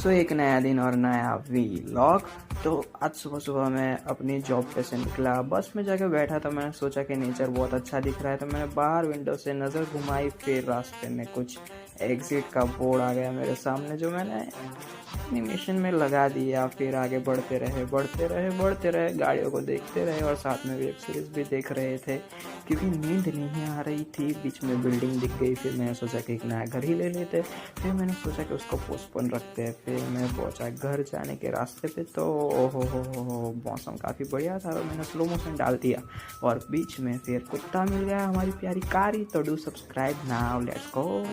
सो एक नया दिन और नया व्लॉग। तो आज सुबह सुबह मैं अपनी जॉब पे से निकला, बस में जाकर बैठा तो मैंने सोचा कि नेचर बहुत अच्छा दिख रहा है, तो मैंने बाहर विंडो से नज़र घुमाई। फिर रास्ते में कुछ एग्जिट का बोर्ड आ गया मेरे सामने, जो मैंने एनिमेशन में लगा दिया। फिर आगे बढ़ते रहे, गाड़ियों को देखते रहे और साथ में वेब सीरीज़ भी देख रहे थे क्योंकि नींद नहीं आ रही थी। बीच में बिल्डिंग दिख गई, फिर मैंने सोचा कि एक नया घर ही ले लेते। फिर मैंने सोचा कि उसको पोस्टपोन रखते हैं। फिर मैं पहुंचा घर जाने के रास्ते पे, तो ओहो हो मौसम काफ़ी बढ़िया था और मैंने स्लो मोशन डाल दिया और बीच में फिर कुत्ता मिल गया, हमारी प्यारी कारी। तो do subscribe now, let's go.